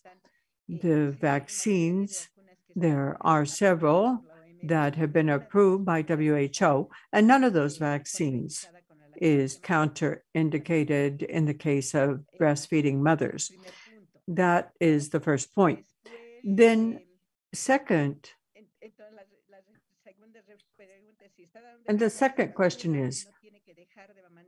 The vaccines, there are several that have been approved by WHO, and none of those vaccines is counterindicated in the case of breastfeeding mothers. That is the first point. Then second, and the second question is,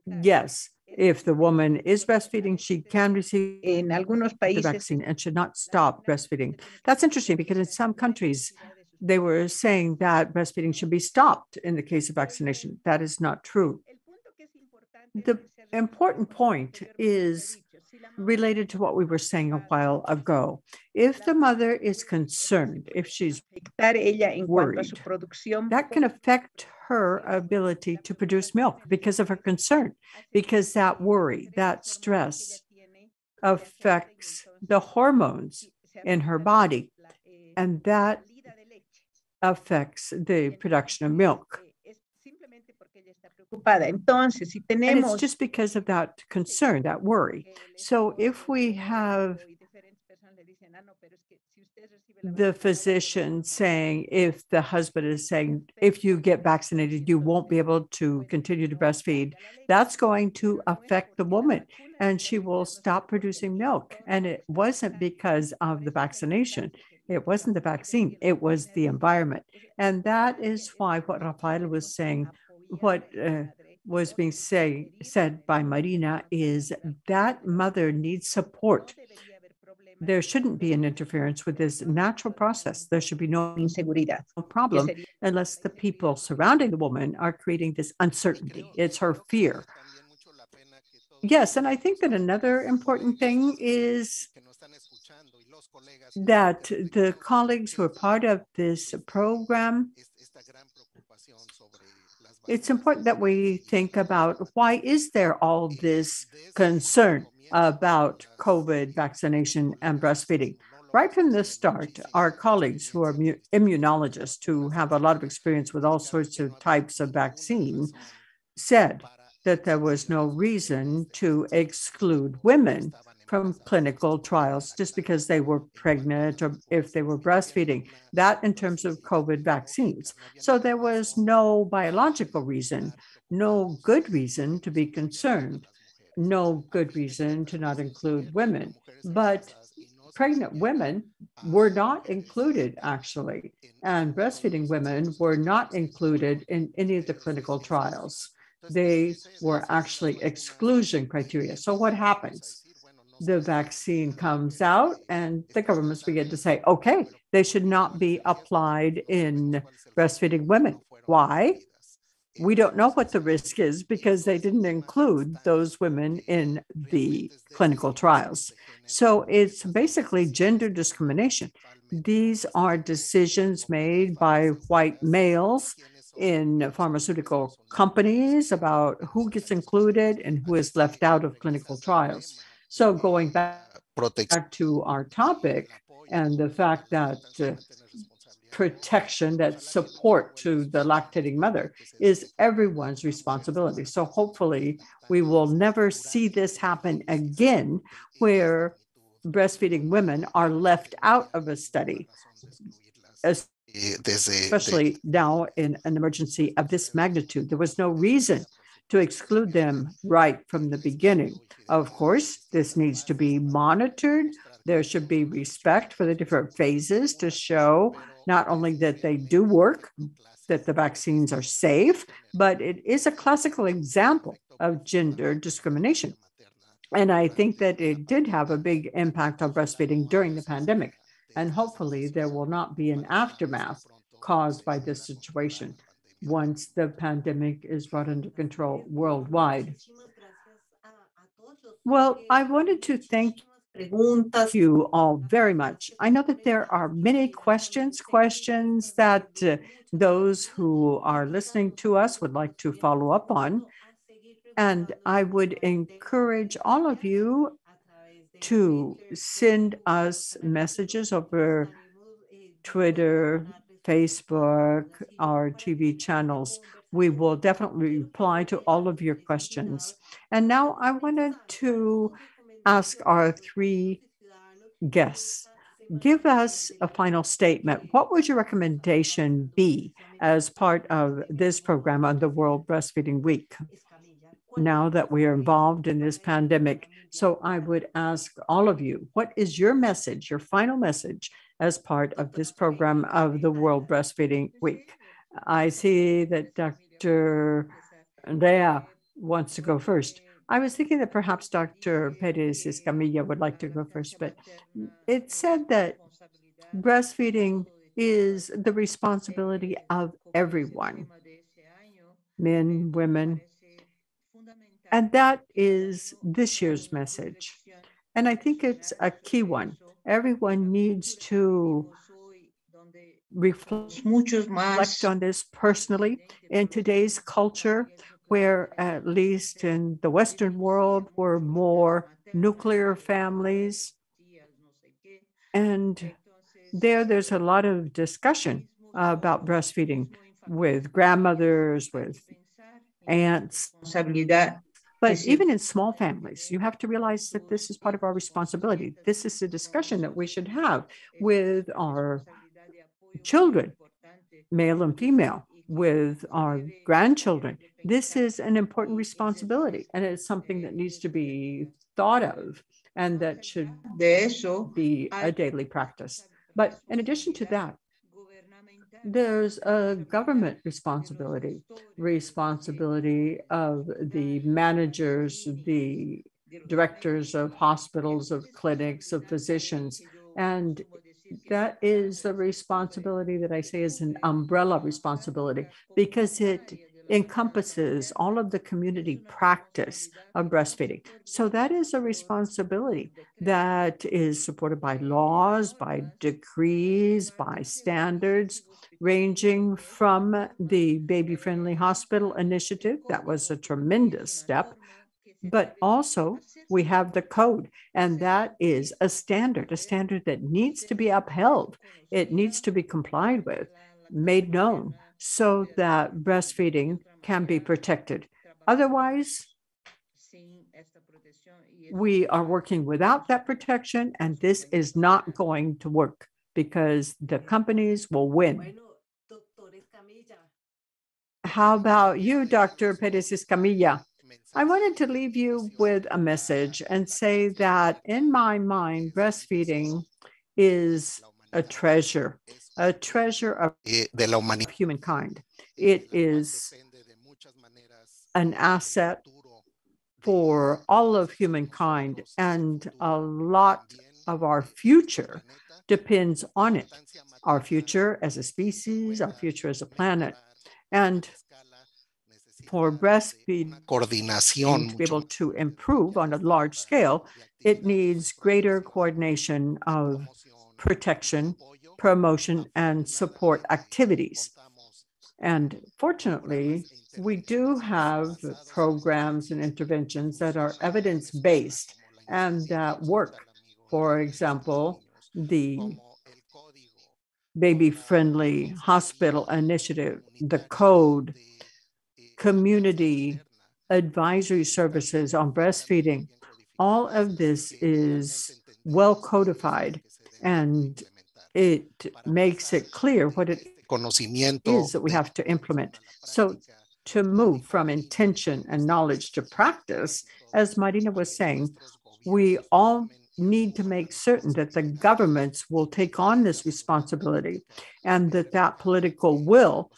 yes, if the woman is breastfeeding, she can receive the vaccine and should not stop breastfeeding. That's interesting because in some countries, they were saying that breastfeeding should be stopped in the case of vaccination. That is not true. The important point is related to what we were saying a while ago. If the mother is concerned, if she's worried, that can affect her ability to produce milk because of her concern, because that worry, that stress affects the hormones in her body, and that affects the production of milk. And it's just because of that concern, that worry. So if we have the physician saying, if the husband is saying, if you get vaccinated, you won't be able to continue to breastfeed, that's going to affect the woman and she will stop producing milk. And it wasn't because of the vaccination. It wasn't the vaccine, it was the environment. And that is why what Rafael was saying, what was being said by Marina is that mother needs support. There shouldn't be an interference with this natural process. There should be no problem unless the people surrounding the woman are creating this uncertainty. It's her fear. Yes, and I think that another important thing is that the colleagues who are part of this program, it's important that we think about why is there all this concern about COVID vaccination and breastfeeding. Right from the start, our colleagues who are immunologists who have a lot of experience with all sorts of types of vaccine said that there was no reason to exclude women from clinical trials just because they were pregnant or if they were breastfeeding, that in terms of COVID vaccines. So there was no biological reason, no good reason to be concerned, no good reason to not include women. But pregnant women were not included, actually, and breastfeeding women were not included in any of the clinical trials. They were actually exclusion criteria. So what happens? The vaccine comes out and the governments begin to say, okay, they should not be applied in breastfeeding women. Why? We don't know what the risk is because they didn't include those women in the clinical trials. So it's basically gender discrimination. These are decisions made by white males in pharmaceutical companies about who gets included and who is left out of clinical trials. So going back to our topic and the fact that protection, that support to the lactating mother is everyone's responsibility. So hopefully we will never see this happen again where breastfeeding women are left out of a study. especially now in an emergency of this magnitude. There was no reason to exclude them right from the beginning. Of course, this needs to be monitored. There should be respect for the different phases to show not only that they do work, that the vaccines are safe, but it is a classical example of gender discrimination. And I think that it did have a big impact on breastfeeding during the pandemic. And hopefully there will not be an aftermath caused by this situation once the pandemic is brought under control worldwide. Well, I wanted to thank you all very much. I know that there are many questions that those who are listening to us would like to follow up on. And I would encourage all of you to send us messages over Twitter, Facebook, our TV channels. We will definitely reply to all of your questions. And now I wanted to ask our three guests, give us a final statement. What would your recommendation be as part of this program on the World Breastfeeding Week, now that we are involved in this pandemic? So I would ask all of you, what is your message, your final message, as part of this program of the World Breastfeeding Week? I see that Dr. Andrea wants to go first. I was thinking that perhaps Dr. Perez Escamilla would like to go first, but it said that breastfeeding is the responsibility of everyone, men, women, and that is this year's message. And I think it's a key one. Everyone needs to reflect on this personally in today's culture, where at least in the Western world, we're more nuclear families. And there's a lot of discussion about breastfeeding with grandmothers, with aunts. But even in small families, you have to realize that this is part of our responsibility. This is a discussion that we should have with our children, male and female, with our grandchildren. This is an important responsibility, and it's something that needs to be thought of, and that should be a daily practice. But in addition to that, there's a government responsibility of the managers, the directors of hospitals, of clinics, of physicians. And that is the responsibility that I say is an umbrella responsibility, because it encompasses all of the community practice of breastfeeding. So that is a responsibility that is supported by laws, by decrees, by standards, ranging from the Baby-Friendly Hospital Initiative. That was a tremendous step. But also we have the code, and that is a standard that needs to be upheld. It needs to be complied with, made known, so that breastfeeding can be protected. Otherwise, we are working without that protection, and this is not going to work because the companies will win. How about you, Dr. Perez Escamilla? I wanted to leave you with a message and say that in my mind, breastfeeding is a treasure of humankind. It is an asset for all of humankind, and a lot of our future depends on it. Our future as a species, our future as a planet. And for breastfeeding to be able to improve on a large scale, it needs greater coordination of protection, promotion, and support activities. And fortunately, we do have programs and interventions that are evidence-based and that work. For example, the Baby-Friendly Hospital Initiative, the code, community advisory services on breastfeeding. All of this is well codified, and it makes it clear what it is that we have to implement. So to move from intention and knowledge to practice, as Marina was saying, we all need to make certain that the governments will take on this responsibility and that political will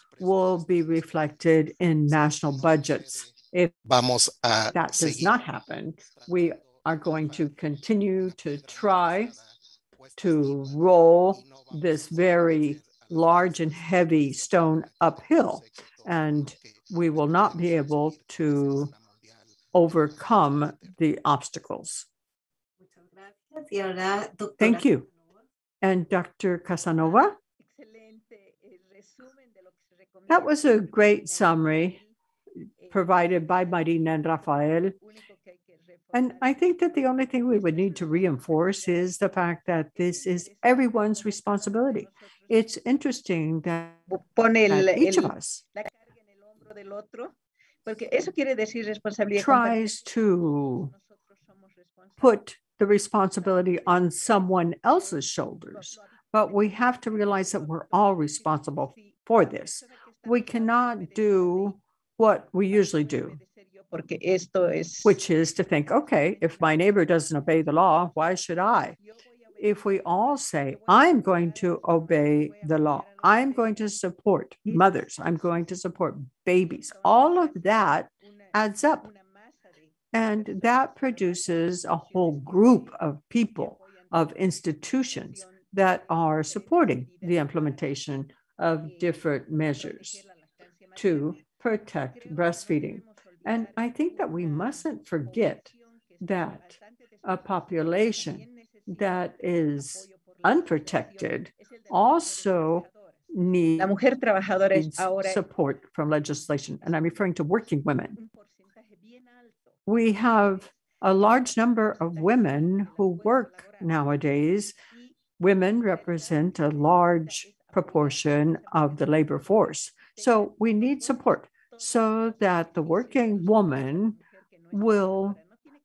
be reflected in national budgets. If that does not happen, we are going to continue to try to roll this very large and heavy stone uphill, and we will not be able to overcome the obstacles. Thank you. And Dr. Casanova? That was a great summary provided by Marina and Rafael. And I think that the only thing we would need to reinforce is the fact that this is everyone's responsibility. It's interesting that each of us tries to put the responsibility on someone else's shoulders, but we have to realize that we're all responsible for this. We cannot do what we usually do, which is to think, okay, if my neighbor doesn't obey the law, why should I? If we all say, I'm going to obey the law, I'm going to support mothers, I'm going to support babies, all of that adds up. And that produces a whole group of people, of institutions that are supporting the implementation of different measures to protect breastfeeding. And I think that we mustn't forget that a population that is unprotected also needs support from legislation. And I'm referring to working women. We have a large number of women who work nowadays. Women represent a large proportion of the labor force. So we need support so that the working woman will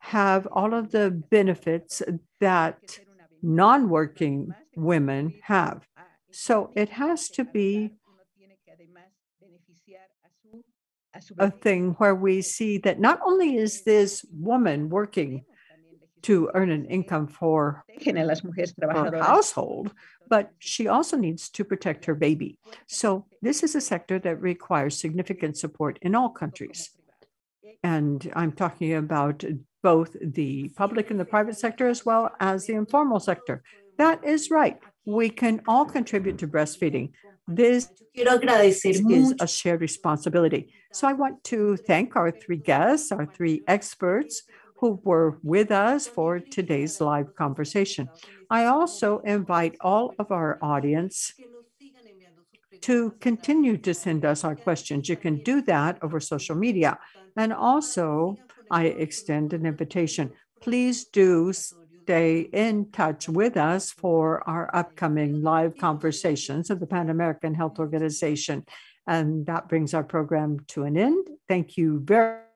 have all of the benefits that non-working women have. So it has to be a thing where we see that not only is this woman working to earn an income for her household, but she also needs to protect her baby. So this is a sector that requires significant support in all countries. And I'm talking about both the public and the private sector, as well as the informal sector. That is right. We can all contribute to breastfeeding. This is a shared responsibility. So I want to thank our three guests, our three experts who were with us for today's live conversation. I also invite all of our audience to continue to send us our questions. You can do that over social media. And also, I extend an invitation. Please do stay in touch with us for our upcoming live conversations of the Pan American Health Organization. And that brings our program to an end. Thank you very much.